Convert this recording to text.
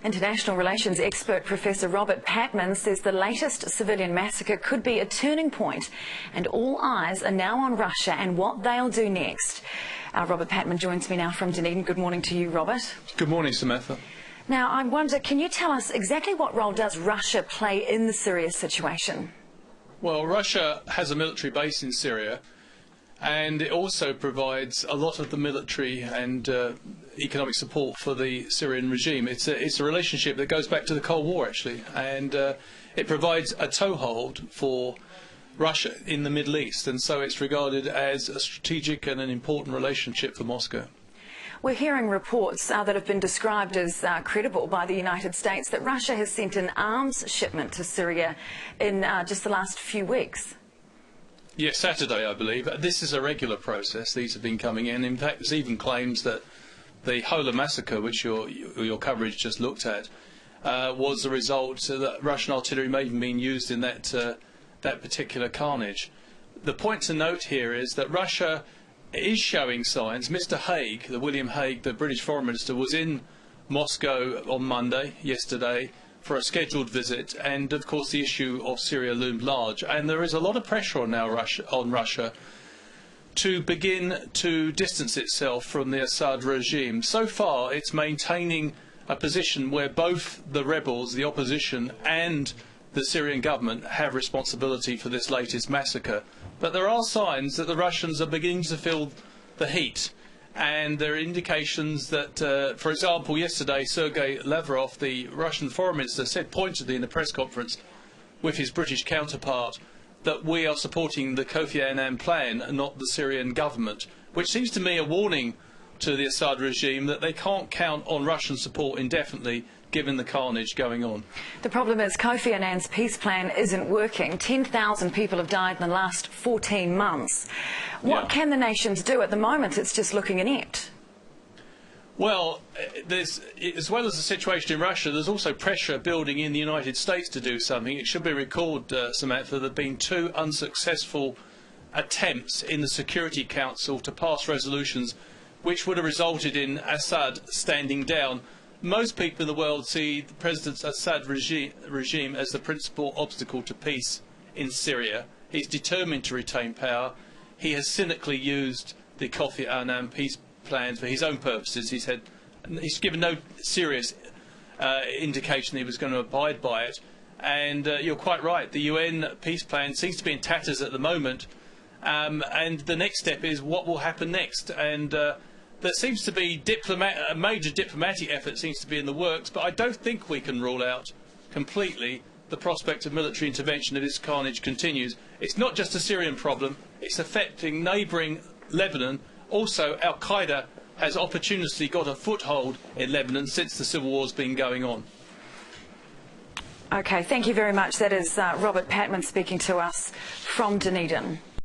International Relations expert Professor Robert Patman says the latest civilian massacre could be a turning point, and all eyes are now on Russia and what they'll do next. Robert Patman joins me now from Dunedin. Good morning to you, Robert. Good morning, Samantha. Now, I wonder, can you tell us exactly what role does Russia play in the Syria situation? Well, Russia has a military base in Syria, and it also provides a lot of the military and economic support for the Syrian regime. It's a relationship that goes back to the Cold War, actually, and it provides a toehold for Russia in the Middle East, and so it's regarded as a strategic and an important relationship for Moscow. We're hearing reports that have been described as credible by the United States that Russia has sent an arms shipment to Syria in just the last few weeks. Yes, Saturday, I believe. This is a regular process. These have been coming in. In fact, there's even claims that the Houla massacre, which your coverage just looked at, was the result that Russian artillery may have been used in that particular carnage. The point to note here is that Russia is showing signs. Mr. Hague, William Hague, the British Foreign Minister, was in Moscow on Monday, yesterday, for a scheduled visit, and of course the issue of Syria loomed large, and there is a lot of pressure on Russia to begin to distance itself from the Assad regime. So far it's maintaining a position where both the rebels, the opposition, and the Syrian government have responsibility for this latest massacre. But there are signs that the Russians are beginning to feel the heat, and there are indications that, for example, yesterday Sergei Lavrov, the Russian foreign minister, said pointedly in a press conference with his British counterpart that we are supporting the Kofi Annan plan and not the Syrian government, which seems to me a warning to the Assad regime that they can't count on Russian support indefinitely given the carnage going on. The problem is Kofi Annan's peace plan isn't working. 10,000 people have died in the last 14 months. What can the nations do? At the moment it's just looking inept. Well, as well as the situation in Russia, there's also pressure building in the United States to do something. It should be recalled, Samantha, there have been 2 unsuccessful attempts in the Security Council to pass resolutions which would have resulted in Assad standing down. Most people in the world see the President Assad regime as the principal obstacle to peace in Syria. He's determined to retain power. He has cynically used the Kofi Annan peace plan for his own purposes. He's given no serious indication he was going to abide by it. And you're quite right, the UN peace plan seems to be in tatters at the moment. And the next step is what will happen next. And there seems to be a major diplomatic effort seems to be in the works, but I don't think we can rule out completely the prospect of military intervention if this carnage continues. It's not just a Syrian problem, it's affecting neighbouring Lebanon. Also, Al-Qaeda has opportunistically got a foothold in Lebanon since the civil war's been going on. Okay, thank you very much. That is Robert Patman speaking to us from Dunedin.